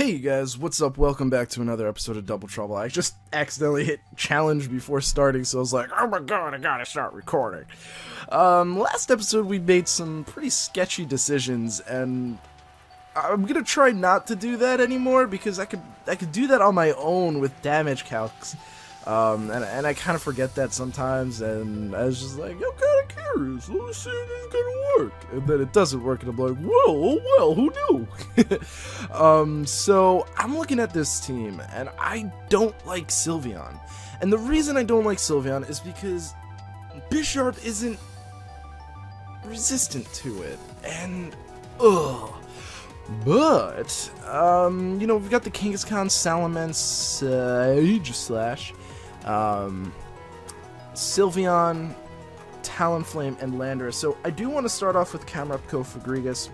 Hey you guys, what's up? Welcome back to another episode of Double Trouble. I just accidentally hit challenge before starting, so I was like, oh my god, I gotta start recording. Last episode we made some pretty sketchy decisions, and I'm gonna try not to do that anymore because I could do that on my own with damage calcs. And I kind of forget that sometimes, and I was just like, I'm kind of curious, let me see if it's gonna work. And then it doesn't work, and I'm like, whoa, well, who knew? So I'm looking at this team, and I don't like Sylveon. And the reason I don't like Sylveon is because Bisharp isn't resistant to it, and, ugh. But, you know, we've got the Kangaskhan, Salamence, Aegislash, Sylveon, Talonflame, and Landorus. So I do want to start off with Camerupt Cofagrigus.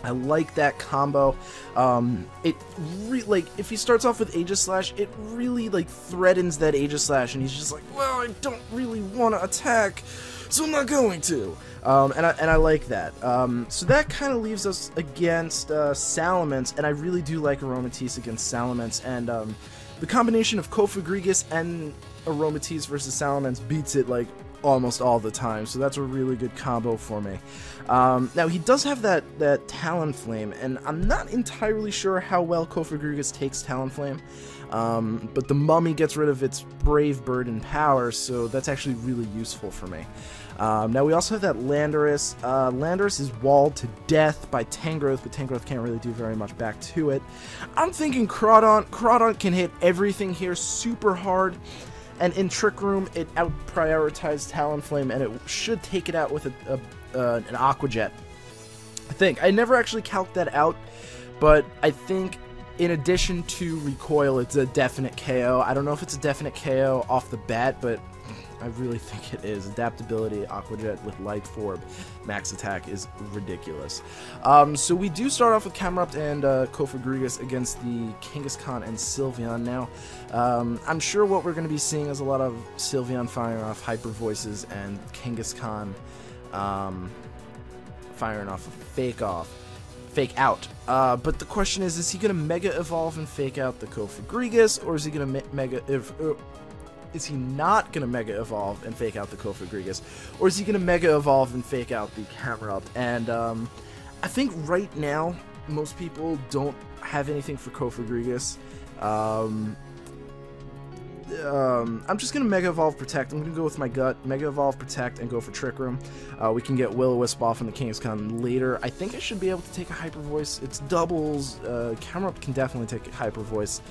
I like that combo. Like, if he starts off with Aegislash, it really, like, threatens that Aegislash, and he's just like, well, I don't really want to attack, so I'm not going to. And I like that. So that kind of leaves us against Salamence, and I really do like Aromatisse against Salamence, and the combination of Cofagrigus and Aromatisse versus Salamence beats it like almost all the time, so that's a really good combo for me. Now he does have that Talonflame, and I'm not entirely sure how well Cofagrigus takes Talonflame, but the Mummy gets rid of its Brave Bird and power, so that's actually really useful for me. Now we also have that Landorus. Landorus is walled to death by Tangrowth, but Tangrowth can't really do very much back to it. I'm thinking Crawdaunt. Crawdaunt can hit everything here super hard, and in Trick Room it out-prioritized Talonflame, and it should take it out with an Aqua Jet. I think. I never actually calced that out, but I think in addition to Recoil, it's a definite KO. I don't know if it's a definite KO off the bat, but I really think it is. Adaptability, Aqua Jet with Light Orb, max attack is ridiculous. So we do start off with Camerupt and Cofagrigus against the Kangaskhan and Sylveon. Now, I'm sure what we're going to be seeing is a lot of Sylveon firing off Hyper Voices and Kangaskhan firing off Fake Out. But the question is he going to Mega Evolve and Fake Out the Cofagrigus, or is he going to is he not going to Mega Evolve and Fake Out the Cofagrigus? Or is he going to Mega Evolve and Fake Out the Camerupt? And I think right now, most people don't have anything for Cofagrigus. I'm just going to Mega Evolve Protect. I'm going to go with my gut. Mega Evolve Protect and go for Trick Room. We can get Will-O-Wisp off in the Kangaskhan later. I think I should be able to take a Hyper Voice. It's doubles. Camerupt can definitely take a Hyper Voice.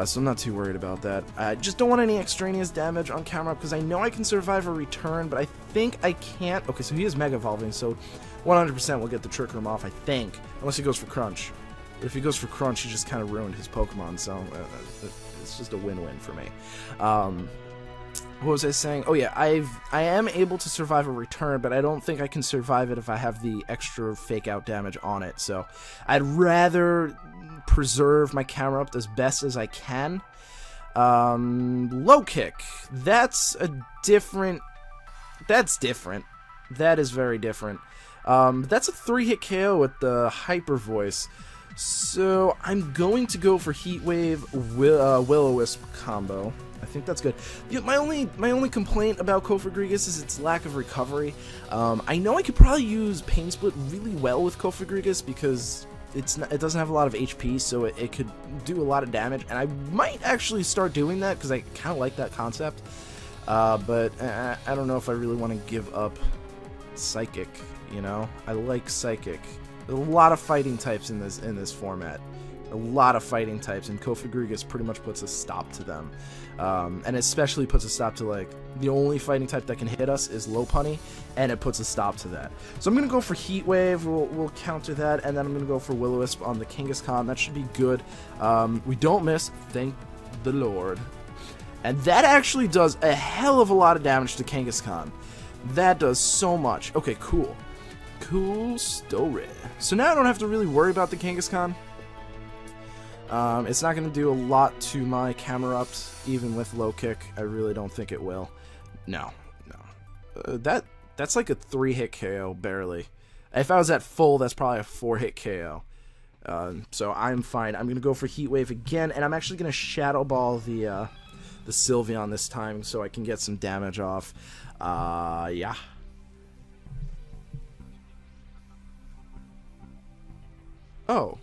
So I'm not too worried about that. I just don't want any extraneous damage on Camerupt because I know I can survive a return, but I think I can't. Okay, so he is Mega Evolving, so 100% will get the Trick Room off, I think. Unless he goes for Crunch. But if he goes for Crunch, he just kind of ruined his Pokemon, so it's just a win-win for me. What was I saying? Oh yeah, I am able to survive a return, but I don't think I can survive it if I have the extra Fake Out damage on it, so I'd rather preserve my Camerupt as best as I can. Low Kick. That's different. That is very different. That's a 3-hit KO with the Hyper Voice. So I'm going to go for Heat Wave Will-O-Wisp combo. I think that's good. Yeah, my only complaint about Cofagrigus is its lack of recovery. I know I could probably use Pain Split really well with Cofagrigus because it doesn't have a lot of HP, so it could do a lot of damage, and I might actually start doing that because I kind of like that concept. But I don't know if I really want to give up Psychic. You know, I like Psychic. There's a lot of fighting types in this format. A lot of fighting types, and Cofagrigus pretty much puts a stop to them. And especially puts a stop to, like, the only fighting type that can hit us is Lopunny, and it puts a stop to that. So I'm going to go for Heat Wave, we'll counter that, and then I'm going to go for Will-O-Wisp on the Kangaskhan. That should be good. We don't miss, thank the Lord. And that actually does a hell of a lot of damage to Kangaskhan. That does so much. Okay, cool. Cool story. So now I don't have to really worry about the Kangaskhan. It's not going to do a lot to my Camerupt, even with Low Kick. I really don't think it will. No. That's like a 3-hit KO, barely. If I was at full, that's probably a 4-hit KO. So I'm fine. I'm going to go for Heat Wave again, and I'm actually going to Shadow Ball the Sylveon this time so I can get some damage off. Yeah. Oh.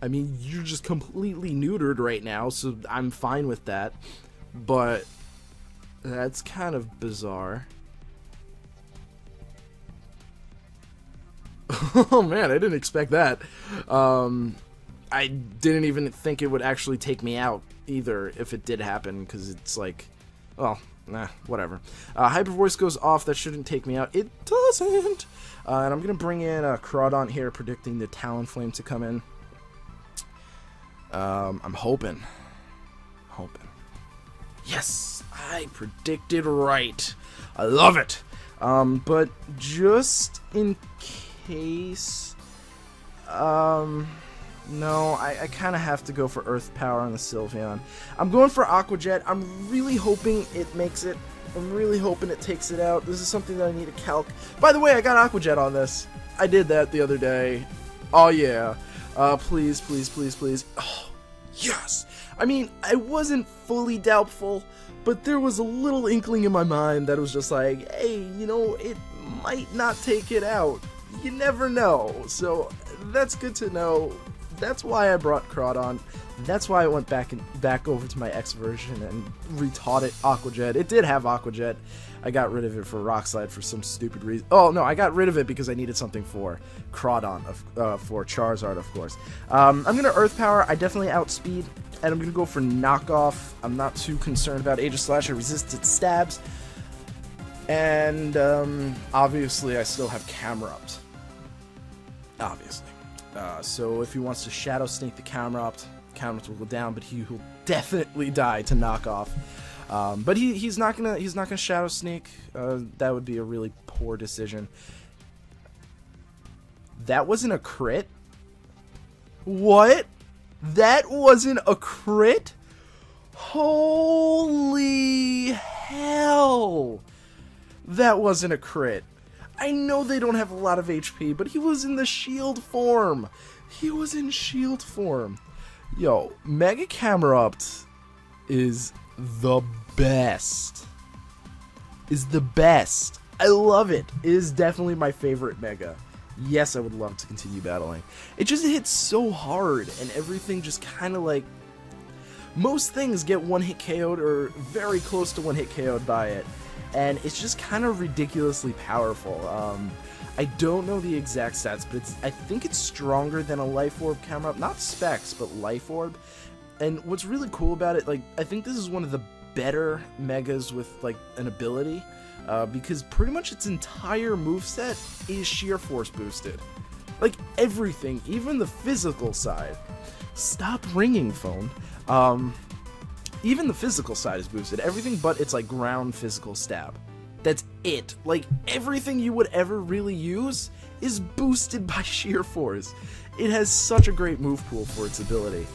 I mean, you're just completely neutered right now, so I'm fine with that. But that's kind of bizarre. Oh man, I didn't expect that. I didn't even think it would actually take me out either if it did happen, because it's like, well, nah, whatever. Hyper Voice goes off, that shouldn't take me out. It doesn't! And I'm going to bring in Crawdaunt here, predicting the Talonflame to come in. I'm hoping. Yes! I predicted right. I love it! But just in case... no, I kind of have to go for Earth Power on the Sylveon. I'm going for Aqua Jet. I'm really hoping it makes it. I'm really hoping it takes it out. This is something that I need to calc. By the way, I got Aqua Jet on this. I did that the other day. Oh, yeah. Please, please, please, please. Oh, yes! I mean, I wasn't fully doubtful, but there was a little inkling in my mind that was just like, hey, you know, it might not take it out. You never know. So, that's good to know. That's why I brought Crawdaunt. That's why I went back over to my X version and retaught it Aqua Jet. It did have Aqua Jet. I got rid of it for Rock Slide for some stupid reason. Oh, no, I got rid of it because I needed something for Crawdaunt, for Charizard, of course. I'm going to Earth Power. I definitely outspeed, and I'm going to go for Knockoff. I'm not too concerned about Aegislash. I resist its stabs. And, obviously, I still have Camerupt. Obviously. So if he wants to Shadow Sneak the Camerupt will go down, but he will definitely die to Knockoff. But he's not gonna Shadow Sneak. That would be a really poor decision. That wasn't a crit? What? That wasn't a crit? Holy hell! That wasn't a crit. I know they don't have a lot of HP, but he was in the shield form. He was in shield form. Yo, Mega Camerupt is the best. I love it. It is definitely my favorite Mega. Yes, I would love to continue battling. It just hits so hard, and everything just kind of like... Most things get one-hit KO'd or very close to one-hit KO'd by it. And it's just kind of ridiculously powerful. I don't know the exact stats, but I think it's stronger than a Life Orb Camerupt. Not specs, but Life Orb. And what's really cool about it, like, I think this is one of the better Megas with, like, an ability. Because pretty much its entire moveset is Sheer Force boosted. Like, everything, even the physical side. Stop ringing, phone. Even the physical side is boosted. Everything but its, like, ground physical stab. That's it. Like, everything you would ever really use is boosted by Sheer Force. It has such a great move pool for its ability.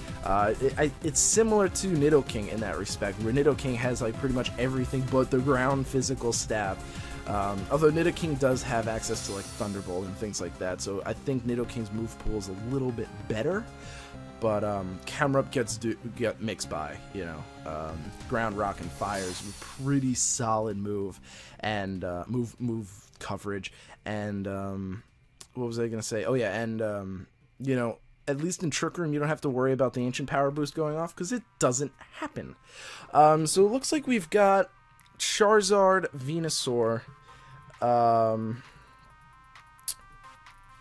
It's similar to Nidoking in that respect, where Nidoking has, like, pretty much everything but the ground physical stab. Although Nidoking does have access to, like, Thunderbolt and things like that, so I think Nidoking's move pool is a little bit better. But Camerupt get mixed by, you know. Ground, Rock, and Fire is a pretty solid move, and move coverage. And what was I gonna say? Oh yeah, and you know, at least in Trick Room, you don't have to worry about the Ancient Power boost going off because it doesn't happen. So it looks like we've got Charizard, Venusaur,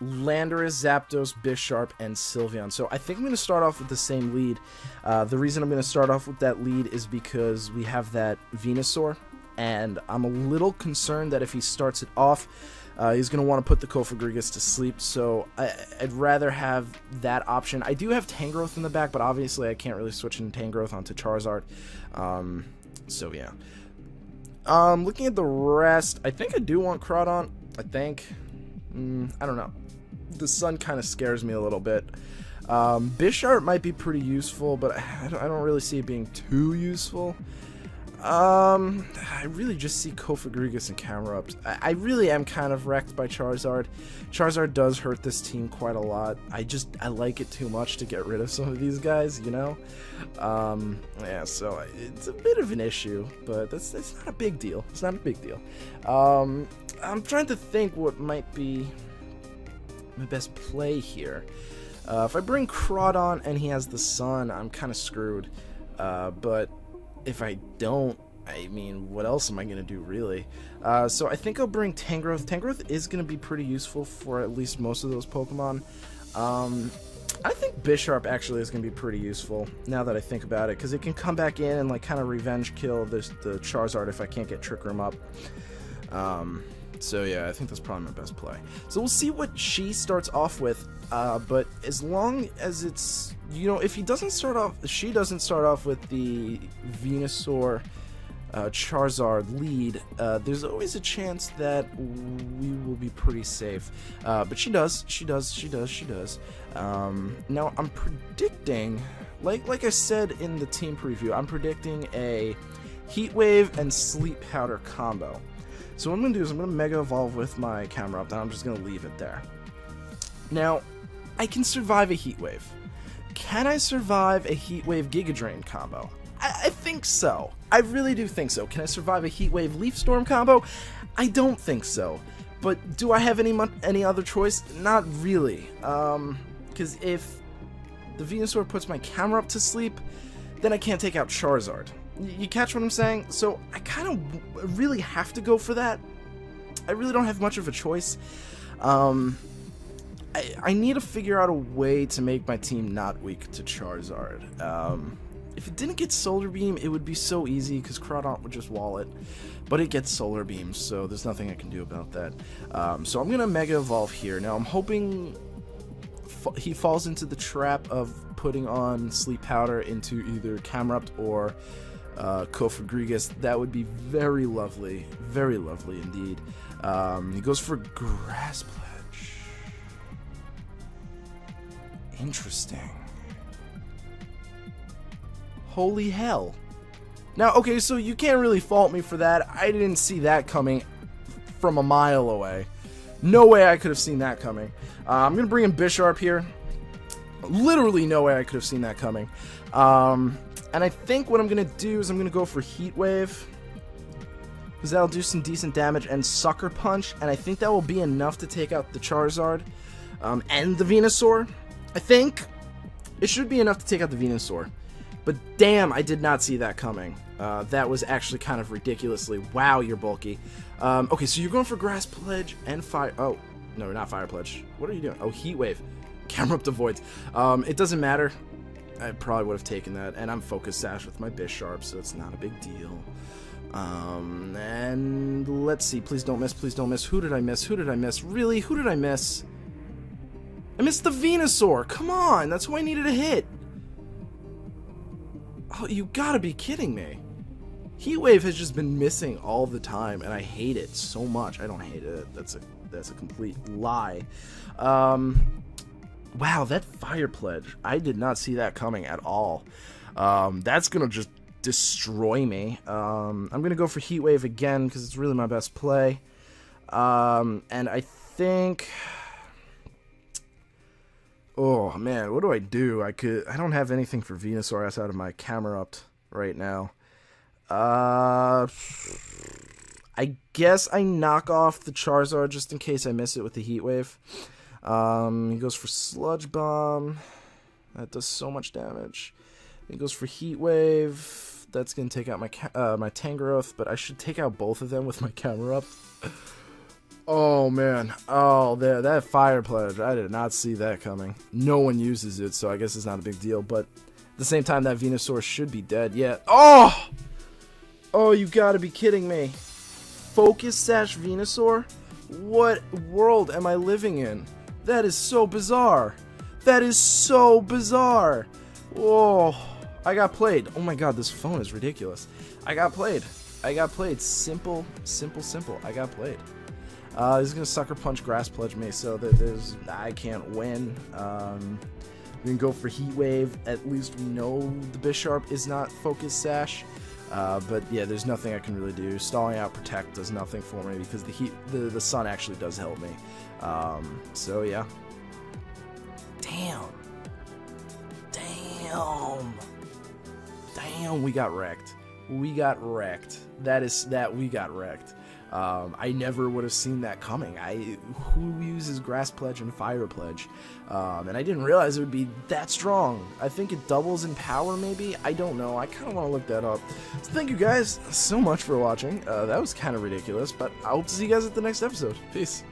Landorus, Zapdos, Bisharp, and Sylveon. So I think I'm going to start off with the same lead. The reason I'm going to start off with that lead is because we have that Venusaur, and I'm a little concerned that if he starts it off, he's going to want to put the Kofagrigus to sleep, so I'd rather have that option. I do have Tangrowth in the back, but obviously I can't really switch in Tangrowth onto Charizard. So yeah. Looking at the rest, I think I do want Crawdaunt. I think. I don't know. The sun kind of scares me a little bit. Bisharp might be pretty useful, but I don't really see it being too useful. I really just see Kofagrigus and Camerupt. I really am kind of wrecked by Charizard. Charizard does hurt this team quite a lot. I like it too much to get rid of some of these guys, you know? Yeah, so it's a bit of an issue, but it's not a big deal. It's not a big deal. I'm trying to think what might be my best play here. If I bring Crawdon and he has the Sun, I'm kind of screwed. But if I don't, I mean, what else am I going to do, really? So I think I'll bring Tangrowth. Tangrowth is going to be pretty useful for at least most of those Pokemon. I think Bisharp actually is going to be pretty useful, now that I think about it, because it can come back in and, like, kind of revenge kill the Charizard if I can't get Trick Room up. So yeah, I think that's probably my best play. So we'll see what she starts off with, but as long as it's, you know, if she doesn't start off with the Venusaur Charizard lead, there's always a chance that we will be pretty safe. But she does. Now I'm predicting, like I said in the team preview, I'm predicting a Heat Wave and Sleep Powder combo. So what I'm going to do is I'm going to Mega Evolve with my Camerupt, and I'm just going to leave it there. Now, I can survive a Heat Wave. Can I survive a Heat Wave Giga Drain combo? I think so. I really do think so. Can I survive a Heat Wave Leaf Storm combo? I don't think so. But do I have any other choice? Not really. Because if the Venusaur puts my Camerupt to sleep, then I can't take out Charizard. You catch what I'm saying? So I kind of really have to go for that. I really don't have much of a choice. I need to figure out a way to make my team not weak to Charizard. If it didn't get Solar Beam, it would be so easy because Crawdon would just wall it. But it gets Solar Beam, so there's nothing I can do about that. So I'm going to Mega Evolve here. Now I'm hoping he falls into the trap of putting on Sleep Powder into either Camerupt or Kofagrigus. That would be very lovely indeed. He goes for Grass Pledge. Interesting. Holy hell. Now, okay, so you can't really fault me for that. I didn't see that coming from a mile away. No way I could have seen that coming. I'm going to bring in Bisharp here. Literally no way I could have seen that coming. And I think what I'm going to do is I'm going to go for Heat Wave, because that'll do some decent damage, and Sucker Punch, and I think that will be enough to take out the Charizard and the Venusaur. I think it should be enough to take out the Venusaur. But damn, I did not see that coming. That was actually kind of ridiculously. Wow, you're bulky. Okay, so you're going for Grass Pledge and Fire. Oh, no, not Fire Pledge. What are you doing? Oh, Heat Wave. Camerupt avoids. It doesn't matter. I probably would have taken that, and I'm Focus Sash with my Bisharp, so it's not a big deal. And let's see. Please don't miss. Please don't miss. Who did I miss? Who did I miss? Really? Who did I miss? I missed the Venusaur. Come on. That's who I needed to hit. Oh, you gotta be kidding me. Heat Wave has just been missing all the time, and I hate it so much. I don't hate it. That's a complete lie. Wow, that Fire Pledge. I did not see that coming at all. That's gonna just destroy me. I'm gonna go for Heat Wave again because it's really my best play. And I think, oh man, what do I do? I don't have anything for Venusaur outside of my Camerupt right now. I guess I knock off the Charizard just in case I miss it with the Heat Wave. He goes for Sludge Bomb. That does so much damage. He goes for Heat Wave. That's gonna take out my my Tangrowth, but I should take out both of them with my Camerupt. Oh man, oh that Fire Pledge, I did not see that coming. No one uses it, so I guess it's not a big deal, but at the same time that Venusaur should be dead. Yeah. Oh, you gotta be kidding me. Focus Sash Venusaur? What world am I living in? That is so bizarre. That is so bizarre. Whoa, I got played. Oh my god, this phone is ridiculous. I got played. Simple. I got played. He's gonna Sucker Punch Grass Pledge me, so that I can't win. We can go for Heat Wave. At least we know the Bisharp is not Focus Sash. But yeah, there's nothing I can really do. Stalling out Protect does nothing for me because the heat, the sun actually does help me. So yeah. Damn, we got wrecked. We got wrecked. We got wrecked. I never would have seen that coming. Who uses Grass Pledge and Fire Pledge? And I didn't realize it would be that strong. I think it doubles in power, maybe? I don't know. I kind of want to look that up. So thank you guys so much for watching. That was kind of ridiculous, but I hope to see you guys at the next episode. Peace.